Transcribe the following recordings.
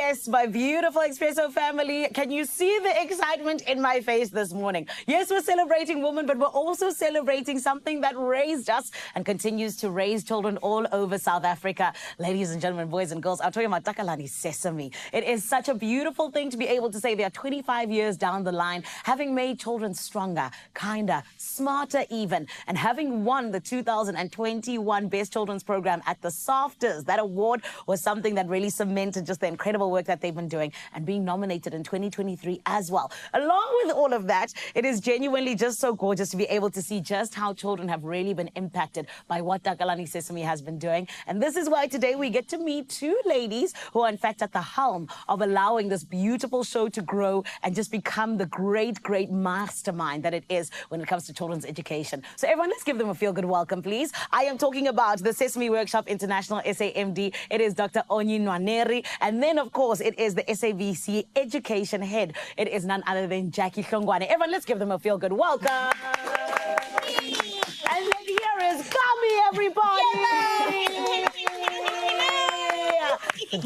Yes, my beautiful Expresso family. Can you see the excitement in my face this morning? Yes, we're celebrating women, but we're also celebrating something that raised us and continues to raise children all over South Africa. Ladies and gentlemen, boys and girls, I'm talking about Takalani Sesame. It is such a beautiful thing to be able to say they are 25 years down the line, having made children stronger, kinder, smarter even, and having won the 2021 Best Children's Program at the SAFTers. That award was something that really cemented just the incredible work that they've been doing, and being nominated in 2023 as well. Along with all of that, it is genuinely just so gorgeous to be able to see just how children have really been impacted by what Takalani Sesame has been doing. And this is why today we get to meet two ladies who are in fact at the helm of allowing this beautiful show to grow and just become the great, great mastermind that it is when it comes to children's education. So everyone, let's give them a feel-good welcome, please. I am talking about the Sesame Workshop International SAMD. It is Dr. Onyi Nwaneri. And then, of course, it is the SABC Education Head. It is none other than Jackie Hlongwane. Everyone, let's give them a feel-good welcome. And then here is Kami, everybody.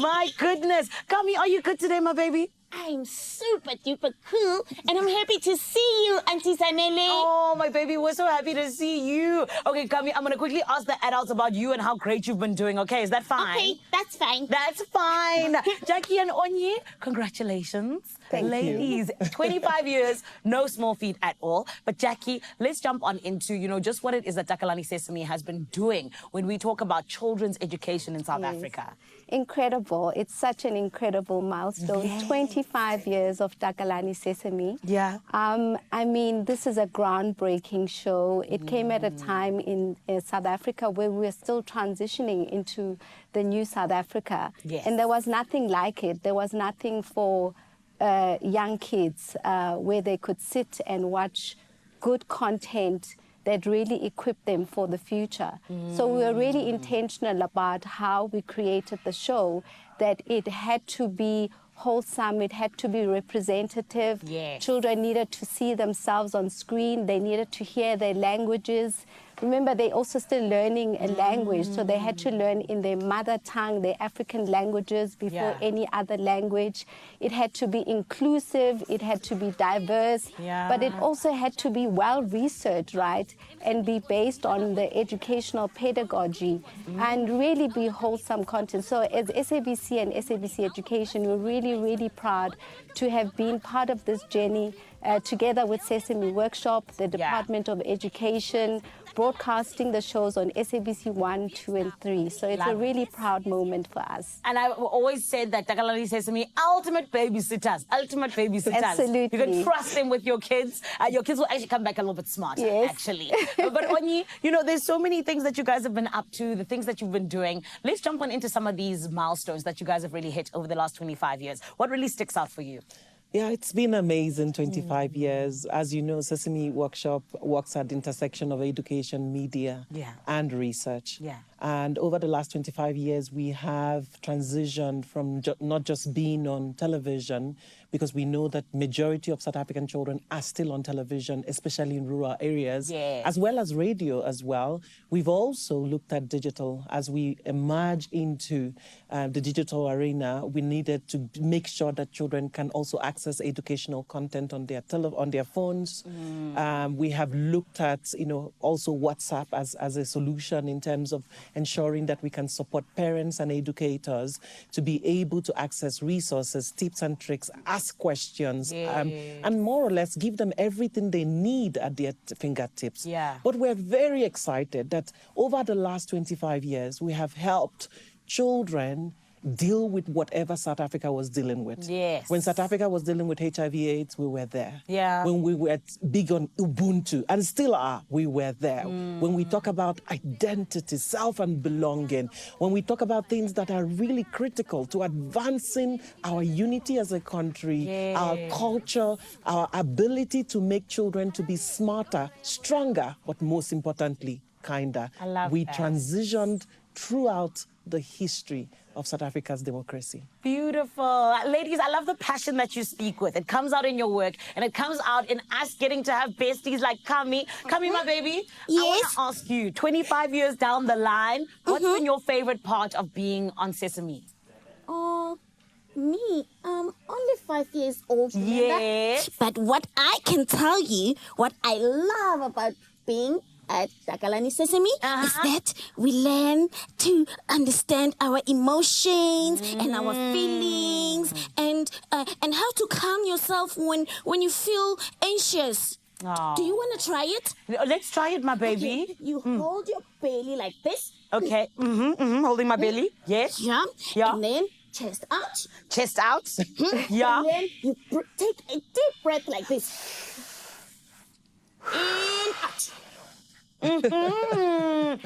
My goodness. Kami, are you good today, my baby? I'm super duper cool, and I'm happy to see you, Auntie Sanele. Oh, my baby, we're so happy to see you. Okay, Kami, I'm going to quickly ask the adults about you and how great you've been doing, okay? Is that fine? Okay, that's fine. That's fine. Jackie and Onyi, congratulations. Thank Ladies, 25 years, no small feat at all. But Jackie, let's jump on into, just what it is that Takalani Sesame has been doing when we talk about children's education in South Africa. Incredible. It's such an incredible milestone. Yes. 25 years of Takalani Sesame. Yeah. I mean, this is a groundbreaking show. It came at a time in South Africa where we were still transitioning into the new South Africa. Yes. And there was nothing like it. There was nothing for young kids where they could sit and watch good content that really equipped them for the future. So we were really intentional about how we created the show, that it had to be wholesome, it had to be representative. Yes. Children needed to see themselves on screen, they needed to hear their languages. Remember, they're also still learning a language, so they had to learn in their mother tongue, their African languages before any other language. It had to be inclusive, it had to be diverse, but it also had to be well-researched, right? And be based on the educational pedagogy and really be wholesome content. So as SABC and SABC Education, we're really, really proud to have been part of this journey together with Sesame Workshop, the Department of Education, broadcasting the shows on SABC 1, 2, and 3. So it's a really proud moment for us. And I've always said that Takalani Sesame, ultimate babysitters, ultimate babysitters. Absolutely. You can trust them with your kids. Your kids will actually come back a little bit smarter, actually. But Onyi, there's so many things that you guys have been up to, the things that you've been doing. Let's jump on into some of these milestones that you guys have really hit over the last 25 years. What really sticks out for you? Yeah, it's been amazing 25 years. As you know, Sesame Workshop works at the intersection of education, media, and research. Yeah. And over the last 25 years, we have transitioned from not just being on television, because we know that majority of South African children are still on television, especially in rural areas, as well as radio as well. We've also looked at digital. As we emerge into the digital arena, we needed to make sure that children can also access educational content on their phones. We have looked at, also WhatsApp as a solution in terms of ensuring that we can support parents and educators to be able to access resources, tips and tricks, ask questions, and more or less give them everything they need at their fingertips. But we're very excited that over the last 25 years, we have helped children deal with whatever South Africa was dealing with. When South Africa was dealing with HIV/AIDS, we were there. When we were big on Ubuntu, and still are, we were there. When we talk about identity, self and belonging, when we talk about things that are really critical to advancing our unity as a country, our culture, our ability to make children to be smarter, stronger, but most importantly, kinder. We transitioned throughout the history of South Africa's democracy. Beautiful. Ladies, I love the passion that you speak with. It comes out in your work, and it comes out in us getting to have besties like Kami. Kami, my baby, I want to ask you, 25 years down the line, what's been your favorite part of being on Sesame? Me, only 5 years old. Remember? Yes. But what I can tell you, what I love about being at Takalani Sesame is that we learn to understand our emotions and our feelings and how to calm yourself when you feel anxious. Oh. Do you want to try it? Let's try it, my baby. Okay, you hold your belly like this. Okay. Holding my belly. Yes. Yeah. Yeah. And then chest out. Chest out. Yeah. And then you take a deep breath like this. In, out.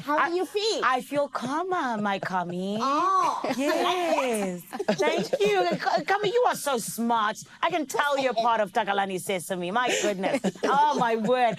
How do you feel? I feel calmer, my Kami. Oh, Yes. Thank you. Kami, you are so smart. I can tell you're part of Takalani Sesame. My goodness. Oh, my word.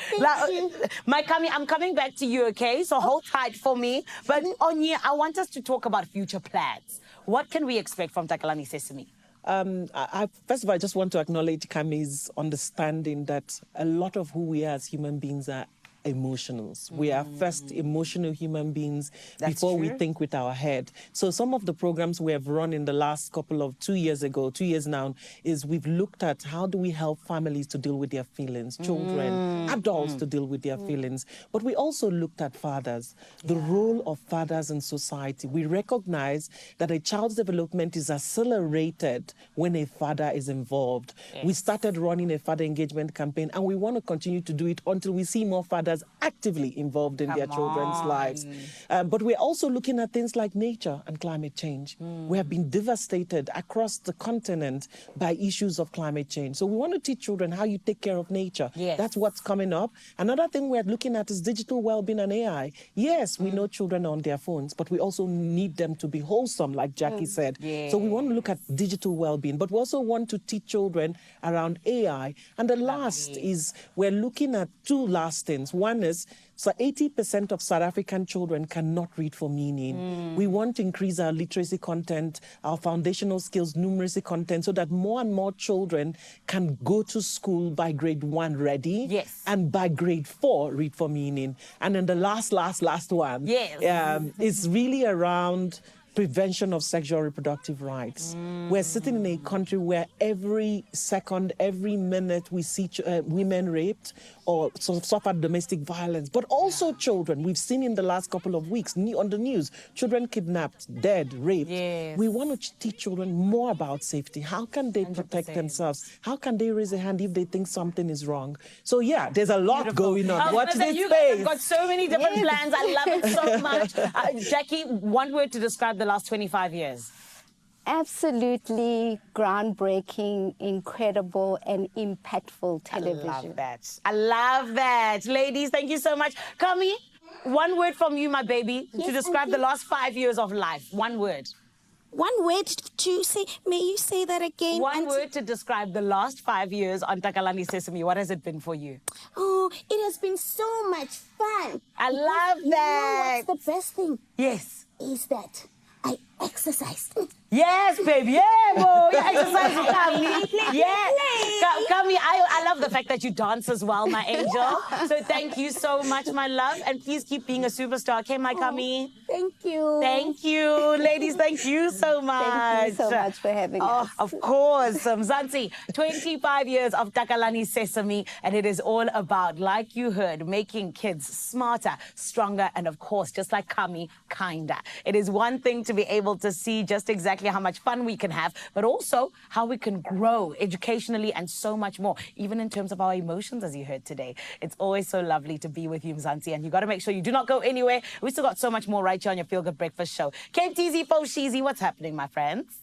My Kami, I'm coming back to you, okay? So hold tight for me. But Onye, I want us to talk about future plans. What can we expect from Takalani Sesame? First of all, I just want to acknowledge Kami's understanding that a lot of who we are as human beings are emotionals. We are first emotional human beings before we think with our head. So some of the programs we have run in the last couple of 2 years now, is we've looked at how do we help families to deal with their feelings, children, adults to deal with their feelings. But we also looked at fathers, the role of fathers in society. We recognize that a child's development is accelerated when a father is involved. Yes. We started running a father engagement campaign, and we want to continue to do it until we see more fathers actively involved in their children's lives. But we're also looking at things like nature and climate change. We have been devastated across the continent by issues of climate change. So we want to teach children how you take care of nature. Yes. That's what's coming up. Another thing we're looking at is digital well-being and AI. Yes, we know children are on their phones, but we also need them to be wholesome, like Jackie said. So we want to look at digital well-being, but we also want to teach children around AI. And the last is we're looking at two last things. One is, so 80% of South African children cannot read for meaning. We want to increase our literacy content, our foundational skills, numeracy content, so that more and more children can go to school by grade 1 ready. Yes. And by grade 4 read for meaning. And then the last one is really around prevention of sexual reproductive rights. We're sitting in a country where every second, every minute we see women raped or suffer domestic violence, but also children. We've seen in the last couple of weeks on the news, children kidnapped, dead, raped. Yes. We want to teach children more about safety. How can they protect themselves? How can they raise a hand if they think something is wrong? So yeah, there's a lot going on. Watch this you space. Guys have got so many different plans. I love it so much. Jackie, one word to describe the last 25 years. Absolutely groundbreaking, incredible, and impactful television. I love that. I love that. Ladies, thank you so much. Kami, one word from you, my baby, to describe the last 5 years of life. One word. One word to say. May you say that again? One word to describe the last 5 years on Takalani Sesame. What has it been for you? Oh, it has been so much fun. I love that. You know what's the best thing? Yes. Is that I exercised. Yes, baby. Yeah, boy. You exercise with Kami. Yeah. Kami, I love the fact that you dance as well, my angel. So thank you so much, my love. And please keep being a superstar. Okay, my Kami? Thank you. Thank you. Ladies, thank you so much. Thank you so much for having us. Of course. Mzansi, 25 years of Takalani Sesame, and it is all about, like you heard, making kids smarter, stronger, and of course, just like Kami, kinder. It is one thing to be able to see just exactly how much fun we can have, but also how we can grow educationally and so much more, even in terms of our emotions, as you heard today. It's always so lovely to be with you, Mzansi, and you got to make sure you do not go anywhere. We still got so much more right here on your Feel Good Breakfast Show. Cape TZ, Fo Sheezy, what's happening, my friends?